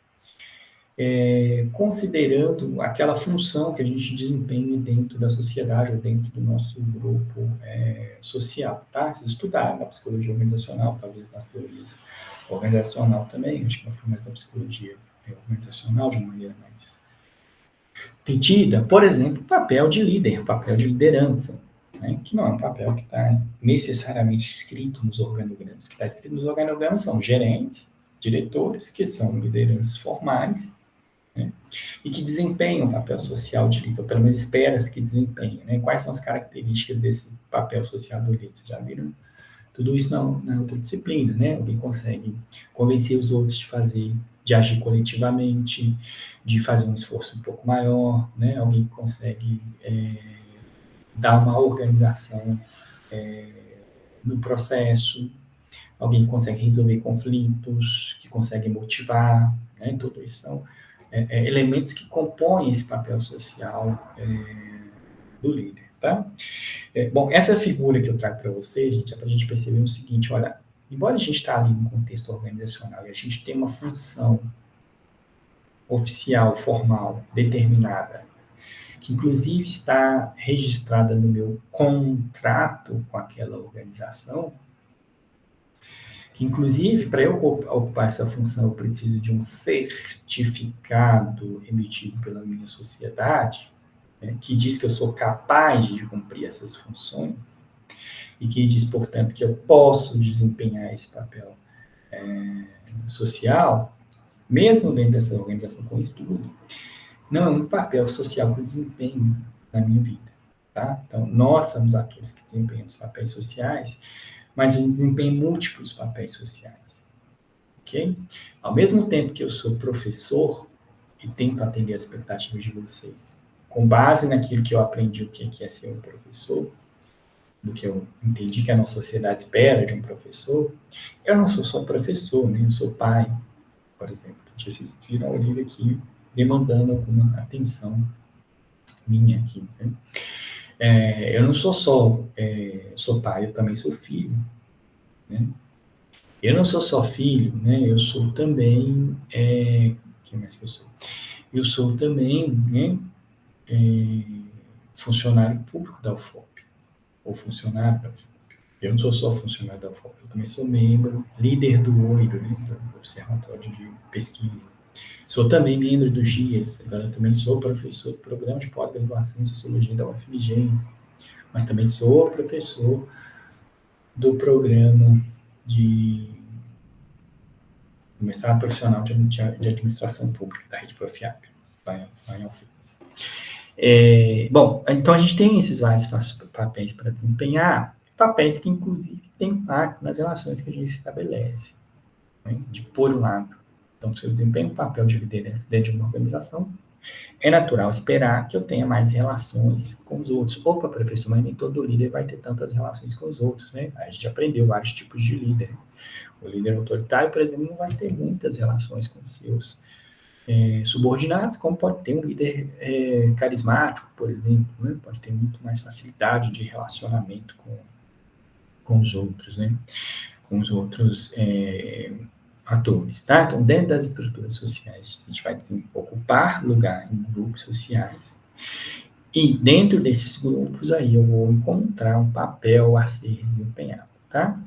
considerando aquela função que a gente desempenha dentro da sociedade ou dentro do nosso grupo social, tá? Vocês estudaram na psicologia organizacional, talvez nas teorias organizacional também, acho que não foi mais da psicologia organizacional, de uma maneira mais tida, por exemplo, o papel de líder, o papel de liderança, né? Que não é um papel que está necessariamente escrito nos organogramas. O que está escrito nos organogramas são gerentes, diretores, que são lideranças formais, né? E que desempenham um papel social de líder, ou pelo menos espera-se que desempenhem. Né? Quais são as características desse papel social do líder? Vocês já viram? Tudo isso na outra disciplina, né? Alguém consegue convencer os outros de agir coletivamente, de fazer um esforço um pouco maior, né? Alguém consegue dar uma organização no processo, alguém consegue resolver conflitos, que consegue motivar, né? Tudo isso são elementos que compõem esse papel social do líder. tá? Bom, essa figura que eu trago para vocês, gente, é para a gente perceber o seguinte, olha, embora a gente está ali no contexto organizacional e a gente tem uma função oficial, formal, determinada, que inclusive está registrada no meu contrato com aquela organização, que inclusive para eu ocupar essa função eu preciso de um certificado emitido pela minha sociedade, né, que diz que eu sou capaz de cumprir essas funções e que diz, portanto, que eu posso desempenhar esse papel social, mesmo dentro dessa organização com estudo, não é um papel social que eu desempenho na minha vida, tá? Então, nós somos aqueles que desempenhamos papéis sociais, mas a gente desempenha múltiplos papéis sociais, ok? Ao mesmo tempo que eu sou professor e tento atender as expectativas de vocês, com base naquilo que eu aprendi o que é ser um professor, do que eu entendi que a nossa sociedade espera de um professor, eu não sou só professor, né? Eu sou pai, por exemplo. Vocês viram o livro aqui demandando alguma atenção minha aqui, né? Eu não sou só sou pai, eu também sou filho, né? Eu não sou só filho, né? Eu sou também que mais que eu sou? Eu sou também, né? Funcionário público da UFOP ou funcionário da UFOP. Eu não sou só funcionário da UFOP, eu também sou membro, líder do OIDO, né? Do Observatório de Pesquisa. Sou também membro do GIES, agora também sou professor do programa de pós-graduação em Sociologia da UFMG, mas também sou professor do programa de mestrado profissional de administração pública da Rede Profiap, lá em Alfenas. Bom, então a gente tem esses vários papéis para desempenhar, papéis que inclusive têm impacto nas relações que a gente estabelece, né? De por um lado. Então, se eu desempenho um papel de liderança dentro de uma organização, é natural esperar que eu tenha mais relações com os outros. Opa, professor, mas nem todo líder vai ter tantas relações com os outros, né? A gente aprendeu vários tipos de líder. O líder autoritário, por exemplo, não vai ter muitas relações com seus subordinados, como pode ter um líder carismático, por exemplo, né? Pode ter muito mais facilidade de relacionamento com os outros, né? Com os outros atores, tá? Então, dentro das estruturas sociais, a gente vai ocupar lugar em grupos sociais e dentro desses grupos aí eu vou encontrar um papel a ser desempenhado, tá?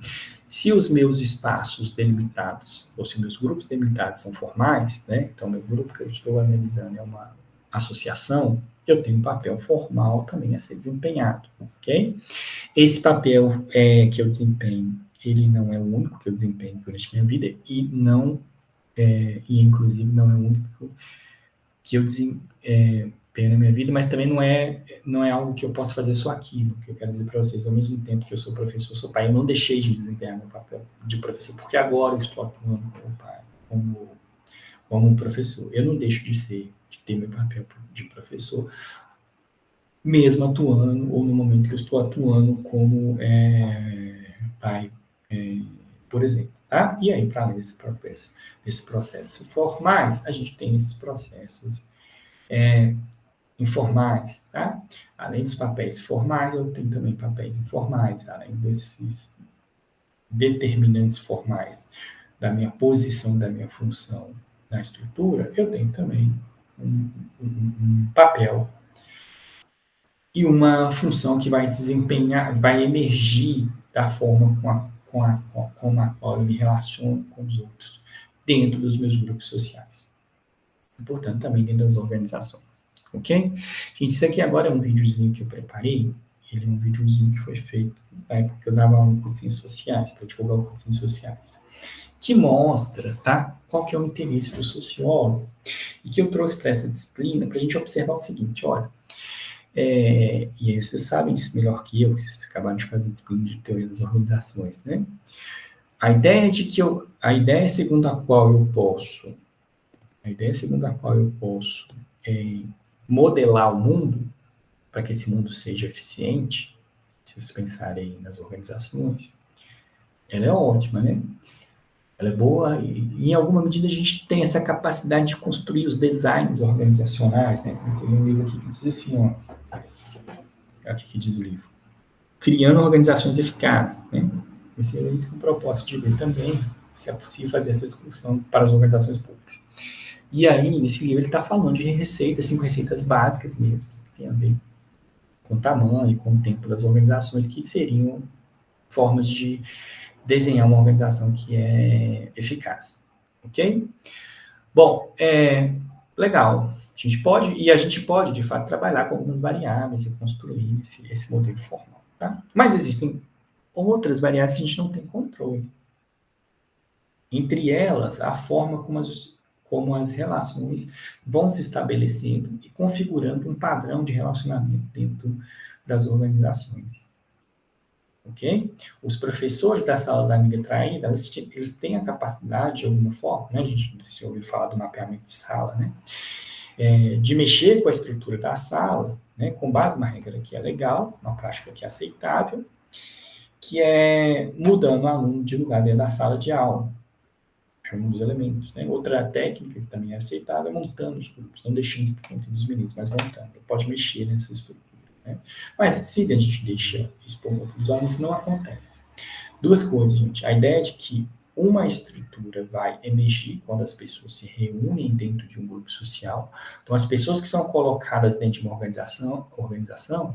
Se os meus espaços delimitados, ou se meus grupos delimitados são formais, né? Então, meu grupo que eu estou analisando é uma associação, eu tenho um papel formal também a ser desempenhado, ok? Esse papel que eu desempenho, ele não é o único que eu desempenho durante minha vida e inclusive não é o único que eu desempenho na minha vida, mas também não é algo que eu possa fazer só aquilo, que eu quero dizer para vocês. Ao mesmo tempo que eu sou professor, sou pai, eu não deixei de desempenhar meu papel de professor, porque agora eu estou atuando como pai, como professor. Eu não deixo de ter meu papel de professor, mesmo atuando, ou no momento que eu estou atuando como pai, por exemplo, tá? E aí, para além desse processo formais, a gente tem esses processos informais, tá? Além dos papéis formais, eu tenho também papéis informais, além desses determinantes formais da minha posição, da minha função na estrutura, eu tenho também um papel e uma função que vai desempenhar, vai emergir da forma com a qual eu me relaciono com os outros, dentro dos meus grupos sociais. E, portanto, também dentro das organizações. Ok? Gente, isso aqui agora é um videozinho que eu preparei. Ele é um videozinho que foi feito na época que eu dava aula em cursinhos sociais, para divulgar os cursinhos sociais, que mostra, tá, qual que é o interesse do sociólogo, e que eu trouxe para essa disciplina para a gente observar o seguinte, olha, e aí vocês sabem disso melhor que eu, que vocês acabaram de fazer disciplina de teoria das organizações, né? A ideia segundo a qual eu posso modelar o mundo, para que esse mundo seja eficiente, se vocês pensarem nas organizações, ela é ótima, né? Ela é boa e, em alguma medida, a gente tem essa capacidade de construir os designs organizacionais, né? Tem um livro aqui que diz assim, ó, aqui que diz o livro, criando organizações eficazes, né? Esse é isso que eu proposto de ver também, se é possível fazer essa discussão para as organizações públicas. E aí, nesse livro, ele está falando de receitas, 5 receitas básicas mesmo, que tem a ver com o tamanho, com o tempo das organizações, que seriam formas de desenhar uma organização que é eficaz, ok? Bom, legal. A gente pode, de fato, trabalhar com algumas variáveis e construir esse modelo formal, tá? Mas existem outras variáveis que a gente não tem controle. Entre elas, a forma como as relações vão se estabelecendo e configurando um padrão de relacionamento dentro das organizações. Ok? Os professores da sala da amiga traída, eles têm a capacidade, de alguma forma, né? A gente não sei se ouviu falar do mapeamento de sala, né? De mexer com a estrutura da sala, né? Com base numa regra que é legal, uma prática que é aceitável, que é mudando o aluno de lugar dentro da sala de aula. É um dos elementos, né? Outra técnica que também é aceitável é montando os grupos, não deixando isso por conta dos meninos, mas montando. Pode mexer nessa estrutura, né? Mas se a gente deixa isso por conta dos homens, não acontece. Duas coisas, gente. A ideia de que uma estrutura vai emergir quando as pessoas se reúnem dentro de um grupo social. Então, as pessoas que são colocadas dentro de uma organização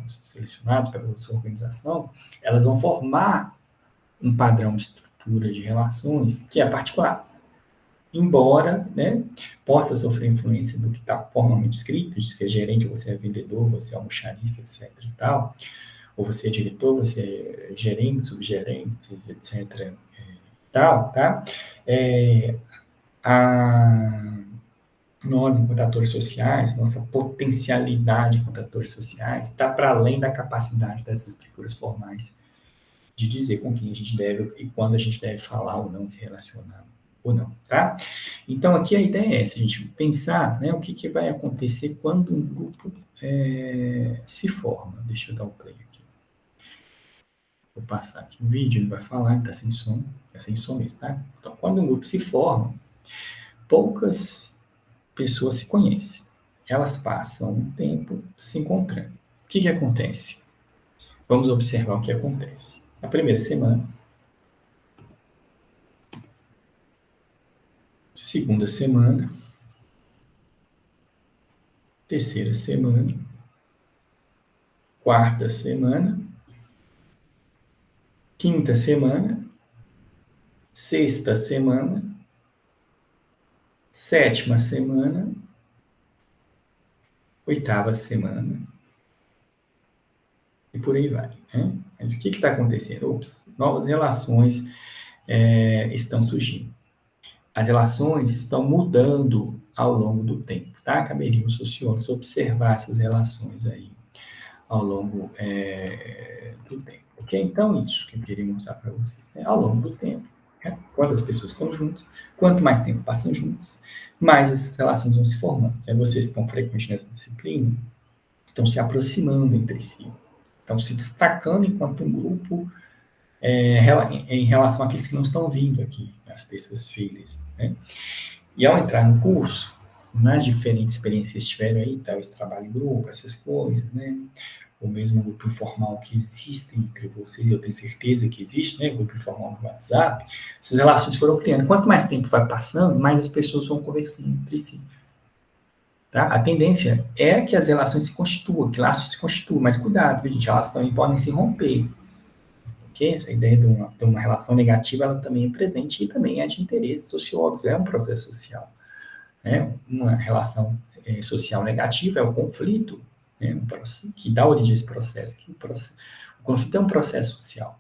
selecionadas pela organização, elas vão formar um padrão de estrutura de relações que é particular. Embora, né, possa sofrer influência do que está formalmente escrito, diz que é gerente, você é vendedor, você é almoxarife, etc. e tal, ou você é diretor, você é gerente, subgerentes, etc. Tal, tá? Nós, enquanto atores sociais, nossa potencialidade enquanto atores sociais está para além da capacidade dessas estruturas formais de dizer com quem a gente deve e quando a gente deve falar ou não, se relacionar ou não, tá? Então, aqui a ideia é essa, a gente pensar, né, o que vai acontecer quando um grupo se forma. Deixa eu dar o play aqui. Vou passar aqui o vídeo, ele vai falar, ele está sem som, é sem som mesmo, tá? Então, quando um grupo se forma, poucas pessoas se conhecem. Elas passam um tempo se encontrando. O que acontece? Vamos observar o que acontece. Na primeira semana, segunda semana, terceira semana, quarta semana, quinta semana, sexta semana, sétima semana, oitava semana, e por aí vai, né? Mas o que está acontecendo? Novas relações estão surgindo. As relações estão mudando ao longo do tempo, tá? Caberia os sociólogos observar essas relações aí ao longo do tempo, ok? Então, isso que eu queria mostrar para vocês, né? Ao longo do tempo, né? Quando as pessoas estão juntas, quanto mais tempo passam juntos, mais essas relações vão se formando. Vocês que estão frequentes nessa disciplina, estão se aproximando entre si, estão se destacando enquanto um grupo em relação àqueles que não estão vindo aqui nas terças-feiras, né? E ao entrar no curso, nas diferentes experiências que tiveram aí, tá, esse trabalho em grupo, essas coisas, né? O mesmo grupo informal que existe entre vocês, eu tenho certeza que existe, né? Grupo informal no WhatsApp, essas relações foram criando. Quanto mais tempo vai passando, mais as pessoas vão conversando entre si. Tá? A tendência é que as relações se constituam, que laços se constituam, mas cuidado, gente, elas também podem se romper. Okay? Essa ideia de uma relação negativa, ela também é presente e também é de interesse sociólogo, é um processo social. Né? Uma relação social negativa é o conflito, né? Que dá origem a esse processo. O conflito é um processo social,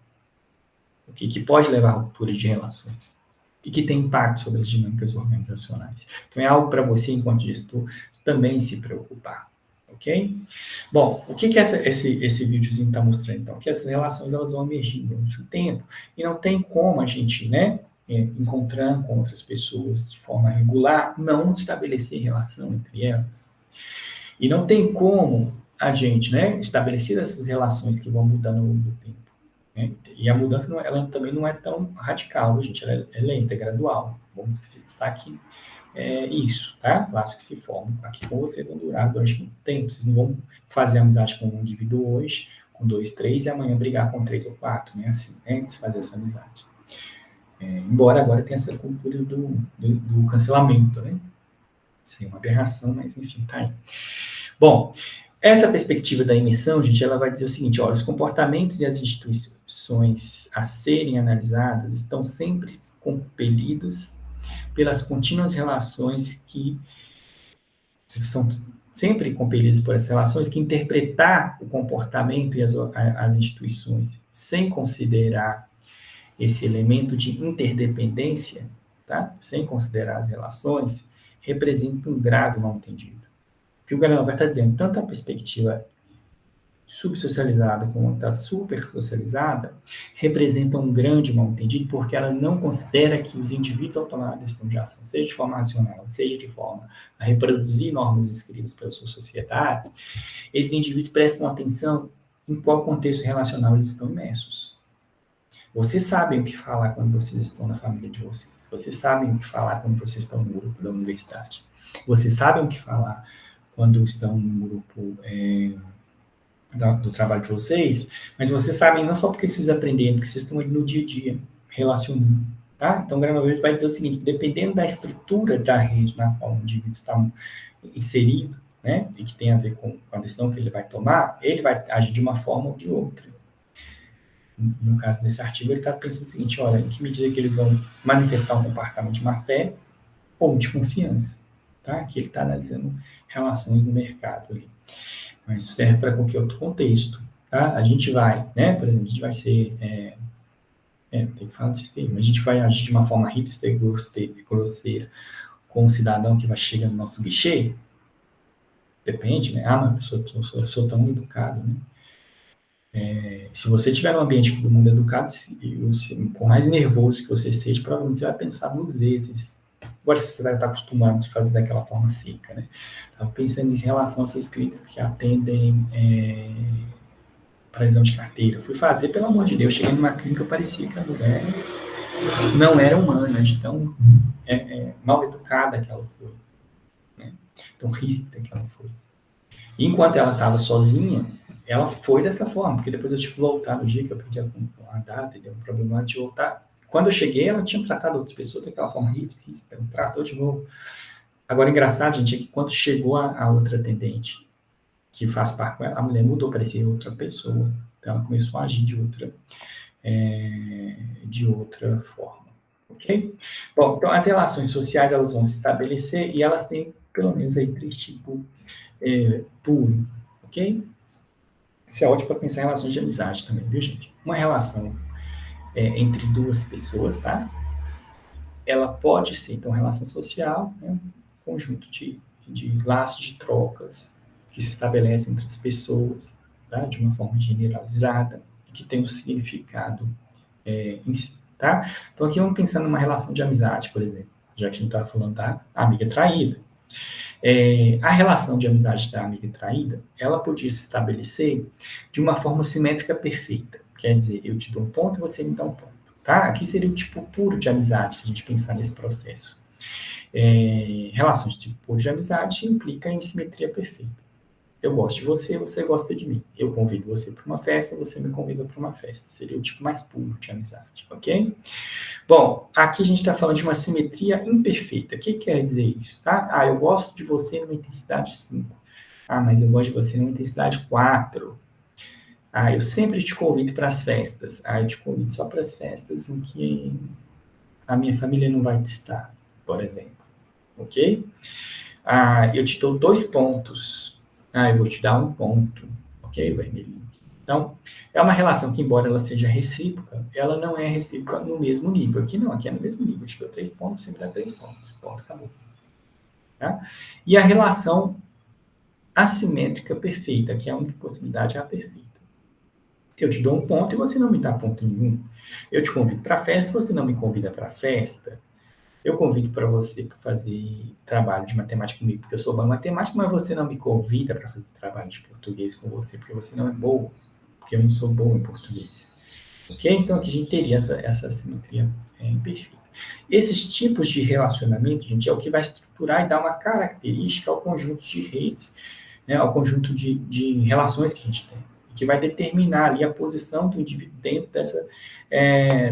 okay? Que pode levar a ruptura de relações e que tem impacto sobre as dinâmicas organizacionais. Então, é algo para você, enquanto gestor, também se preocupar. Ok? Bom, o que esse videozinho está mostrando, então? Que essas relações elas vão emergindo durante o tempo e não tem como a gente, né, encontrando com outras pessoas de forma regular, não estabelecer relação entre elas. E não tem como a gente, né, estabelecer essas relações que vão mudando ao longo do tempo. Né? E a mudança ela também não é tão radical, gente, ela é lenta, é gradual. Vamos destaque isso, tá? Laços que se formam aqui com vocês vão durar durante muito tempo. Vocês não vão fazer amizade com um indivíduo hoje, com 2, 3 e amanhã brigar com 3 ou 4, né? Assim, né? Desfazer essa amizade. Embora agora tenha essa cultura do cancelamento, né? Isso é uma aberração, mas enfim, tá aí. Bom, essa perspectiva da imersão, gente, ela vai dizer o seguinte, olha, os comportamentos e as instituições a serem analisadas estão sempre compelidos pelas contínuas relações que são sempre compelidos por essas relações que interpretar o comportamento e as instituições sem considerar esse elemento de interdependência, tá? Sem considerar as relações, representa um grave mal-entendido. O que o Galileu vai estar dizendo, tanto a perspectiva subsocializada como a supersocializada, representa um grande mal-entendido porque ela não considera que os indivíduos ao tomar a decisão de ação, seja de forma racional, seja de forma a reproduzir normas escritas pelas suas sociedades, esses indivíduos prestam atenção em qual contexto relacional eles estão imersos. Vocês sabem o que falar quando vocês estão na família de vocês. Vocês sabem o que falar quando vocês estão no grupo da universidade. Vocês sabem o que falar quando estão no grupo do trabalho de vocês, mas vocês sabem não só porque vocês aprenderam, porque vocês estão ali no dia a dia, relacionando. Tá? Então, o Granoveiro vai dizer o seguinte, dependendo da estrutura da rede na qual o indivíduo está inserido, né, e que tem a ver com a decisão que ele vai tomar, ele vai agir de uma forma ou de outra. No caso desse artigo, ele está pensando o seguinte, olha, em que medida que eles vão manifestar um comportamento de má-fé ou de confiança, tá? Que ele está analisando relações no mercado ali. Mas isso serve para qualquer outro contexto, tá? A gente vai, né, por exemplo, a gente vai ser, tem que falar desse termo, a gente vai agir de uma forma hipster, grosseira, com um cidadão que vai chegar no nosso guichê, depende, né? Mas eu sou tão educado, né? Se você estiver num ambiente que todo mundo é educado, por mais nervoso que você esteja, provavelmente você vai pensar 2 vezes. Agora, você vai estar acostumado de fazer daquela forma seca, né? Estava pensando nisso em relação a essas clínicas que atendem para exame de carteira. Eu fui fazer, pelo amor de Deus, cheguei numa clínica, parecia que a mulher não era humana, de tão mal educada que ela foi, né? Tão ríspida que ela foi. E enquanto ela estava sozinha, ela foi dessa forma, porque depois eu tive que voltar no dia que eu perdi a data e deu um problema de voltar. Quando eu cheguei, ela tinha tratado outras pessoas daquela forma ríspida, tratou de novo. Agora, engraçado, gente, é que quando chegou a outra atendente, que faz parte com ela, a mulher mudou, parecia outra pessoa. Então, ela começou a agir de outra forma. Ok? Bom, então, as relações sociais, elas vão se estabelecer e elas têm, pelo menos, aí 3 tipos puro. Ok? Isso é ótimo para pensar em relações de amizade também, viu, gente? Uma relação entre 2 pessoas, tá? Ela pode ser, então, relação social, né? Um conjunto de laços de trocas que se estabelecem entre as pessoas, tá? De uma forma generalizada, e que tem um significado em si, tá? Então, aqui vamos pensar numa relação de amizade, por exemplo, já que a gente está falando da amiga traída. A relação de amizade da amiga traída, ela podia se estabelecer de uma forma simétrica perfeita. Quer dizer, eu te dou um ponto e você me dá um ponto. Tá? Aqui seria o tipo puro de amizade, se a gente pensar nesse processo. Relações de tipo puro de amizade implica em simetria perfeita. Eu gosto de você, você gosta de mim. Eu convido você para uma festa, você me convida para uma festa. Seria o tipo mais puro de amizade, ok? Bom, aqui a gente está falando de uma simetria imperfeita. O que quer dizer isso? Tá? Eu gosto de você numa intensidade 5. Mas eu gosto de você numa intensidade 4. Eu sempre te convido para as festas. Eu te convido só para as festas em que a minha família não vai estar, por exemplo. Ok? Eu te dou 2 pontos. Eu vou te dar 1 ponto. Ok, vermelhinho? Então, é uma relação que, embora ela seja recíproca, ela não é recíproca no mesmo nível. Aqui não, aqui é no mesmo nível. Eu te dou 3 pontos, sempre dá 3 pontos. Ponto, acabou. Tá? E a relação assimétrica perfeita, que é a única possibilidade, é a perfeita. Eu te dou 1 ponto e você não me dá ponto nenhum. Eu te convido para a festa, você não me convida para a festa. Eu convido para você para fazer trabalho de matemática comigo, porque eu sou bom em matemática, mas você não me convida para fazer trabalho de português com você, porque você não é bom, porque eu não sou bom em português. Ok? Então, aqui a gente teria essa simetria imperfeita. Esses tipos de relacionamento, gente, é o que vai estruturar e dar uma característica ao conjunto de redes, né, ao conjunto de relações que a gente tem, que vai determinar ali a posição do indivíduo dentro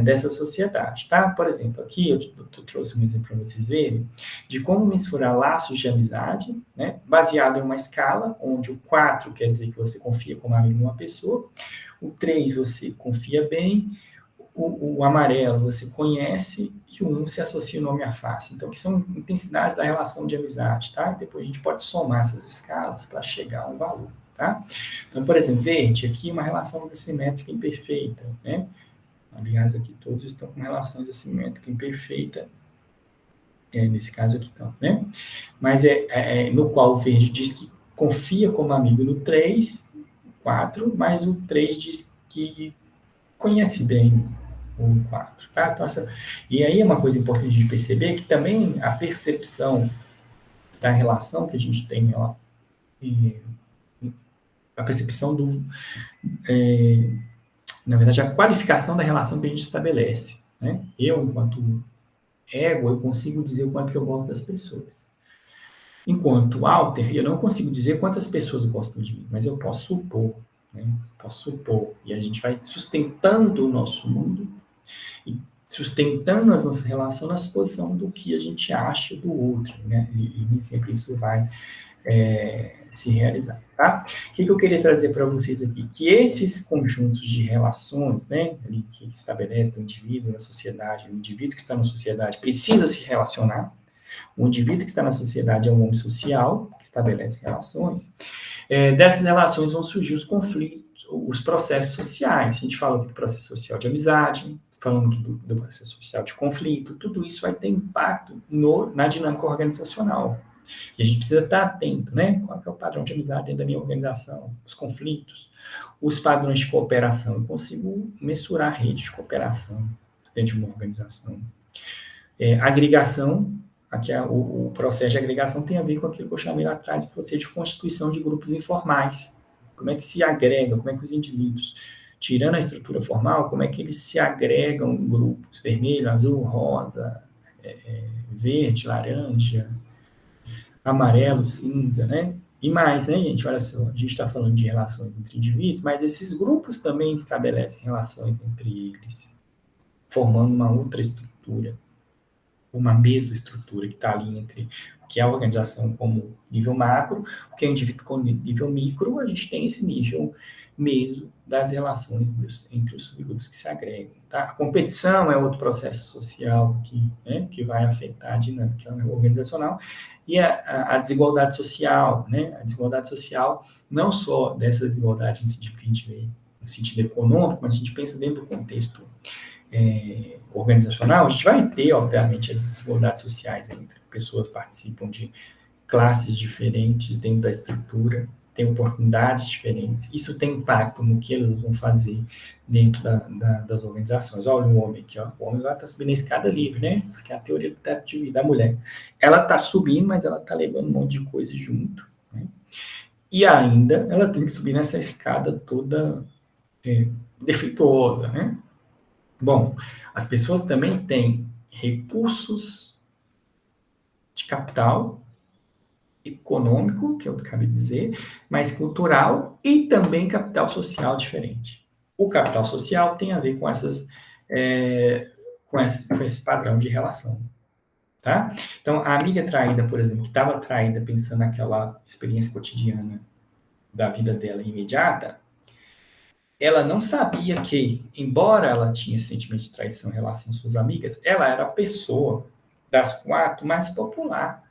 dessa sociedade, tá? Por exemplo, aqui eu trouxe um exemplo para vocês verem de como mensurar laços de amizade, né? Baseado em uma escala, onde o 4 quer dizer que você confia como amigo de uma pessoa, o 3 você confia bem, o amarelo você conhece e o 1 se associa o nome à face. Então, que são intensidades da relação de amizade, tá? E depois a gente pode somar essas escalas para chegar a um valor, tá? Então, por exemplo, verde, aqui uma relação assimétrica imperfeita, né? Aliás, aqui todos estão com relações assimétricas imperfeitas, nesse caso aqui então, né? Mas no qual o verde diz que confia como amigo no 3, 4, mas o 3 diz que conhece bem o 4, tá? Então, e aí é uma coisa importante de perceber que também a percepção da relação que a gente tem, ó, a percepção na verdade, a qualificação da relação que a gente estabelece, né? Eu, enquanto ego, eu consigo dizer o quanto que eu gosto das pessoas. Enquanto alter, eu não consigo dizer quantas pessoas gostam de mim, mas eu posso supor, né? Posso supor. E a gente vai sustentando o nosso mundo e sustentando as nossas relações na suposição do que a gente acha do outro, né? E nem sempre isso vai se realizar, tá? O que eu queria trazer para vocês aqui? Que esses conjuntos de relações, né, que estabelecem o indivíduo na sociedade, o indivíduo que está na sociedade precisa se relacionar, o indivíduo que está na sociedade é um homem social, que estabelece relações, dessas relações vão surgir os conflitos, os processos sociais. A gente fala aqui do processo social de amizade, falando aqui do processo social de conflito, tudo isso vai ter impacto na dinâmica organizacional. E a gente precisa estar atento, né? Qual é o padrão de amizade dentro da minha organização, os conflitos, os padrões de cooperação. Eu consigo mensurar a rede de cooperação dentro de uma organização. Agregação, aqui o processo de agregação tem a ver com aquilo que eu chamei lá atrás, o processo de constituição de grupos informais. Como é que se agrega, como é que os indivíduos, tirando a estrutura formal, como é que eles se agregam em grupos, vermelho, azul, rosa, verde, laranja, amarelo, cinza, né? E mais, né, gente? Olha só, a gente está falando de relações entre indivíduos, mas esses grupos também estabelecem relações entre eles, formando uma outra estrutura, uma mesoestrutura que está ali entre o que é a organização como nível macro, o que é o indivíduo como nível micro, a gente tem esse nível meso das relações entre os subgrupos que se agregam. Tá? A competição é outro processo social que vai afetar a dinâmica organizacional, e a desigualdade social, né? A desigualdade social, não só dessa desigualdade no sentido que a gente vê, no sentido econômico, mas a gente pensa dentro do contexto organizacional, a gente vai ter, obviamente, as desigualdades sociais entre pessoas que participam de classes diferentes dentro da estrutura, tem oportunidades diferentes, isso tem impacto no que eles vão fazer dentro das organizações. Olha o homem aqui, ó. O homem está subindo a escada livre, né? Isso que é a teoria do teto de vida da mulher. Ela está subindo, mas ela está levando um monte de coisa junto, né? E ainda ela tem que subir nessa escada toda defeituosa, né? Bom, as pessoas também têm recursos de capital econômico, que eu acabei de dizer, mas cultural e também capital social diferente. O capital social tem a ver com com esse padrão de relação. Tá? Então, a amiga traída, por exemplo, que estava traída pensando naquela experiência cotidiana da vida dela imediata, ela não sabia que, embora ela tinha sentimento de traição em relação às suas amigas, ela era a pessoa das 4 mais popular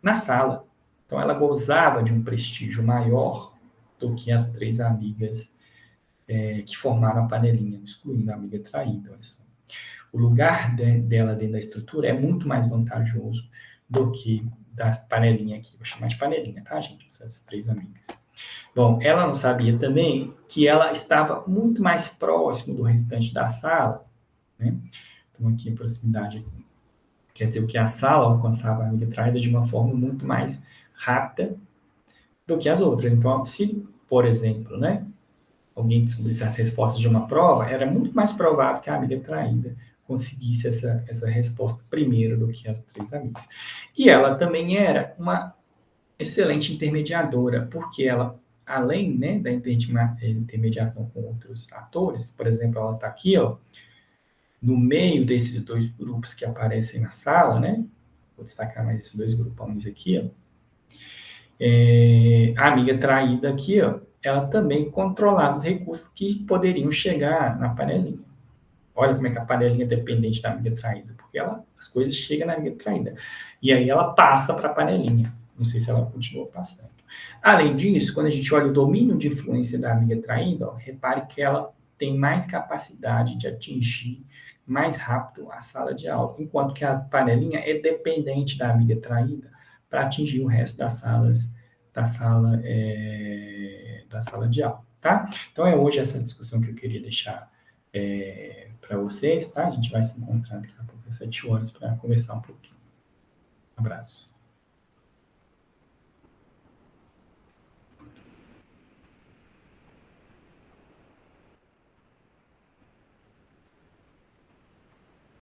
na sala. Então, ela gozava de um prestígio maior do que as 3 amigas que formaram a panelinha, excluindo a amiga traída. Olha só. O lugar dela dentro da estrutura é muito mais vantajoso do que da panelinha aqui. Vou chamar de panelinha, tá, gente? Essas 3 amigas. Bom, ela não sabia também que ela estava muito mais próximo do restante da sala, né? Então, aqui a proximidade aqui. Quer dizer, que a sala alcançava a amiga traída de uma forma muito mais rápida do que as outras. Então, se, por exemplo, né, alguém descobrisse as respostas de uma prova, era muito mais provável que a amiga traída conseguisse essa resposta primeiro do que as 3 amigas. E ela também era uma excelente intermediadora, porque ela além, né, da intermediação com outros atores, por exemplo, ela está aqui, ó, no meio desses dois grupos que aparecem na sala, né? Vou destacar mais esses dois grupões aqui, ó. A amiga traída aqui, ó, ela também controlava os recursos que poderiam chegar na panelinha. Olha como é que a panelinha é dependente da amiga traída, porque as coisas chegam na amiga traída. E aí ela passa para a panelinha. Não sei se ela continua passando. Além disso, quando a gente olha o domínio de influência da amiga traída, ó, repare que ela tem mais capacidade de atingir mais rápido a sala de aula, enquanto que a panelinha é dependente da amiga traída para atingir o resto das salas da sala de aula, tá? Então é hoje essa discussão que eu queria deixar para vocês, tá? A gente vai se encontrar daqui a pouco às 7 horas para conversar um pouquinho. Um abraço.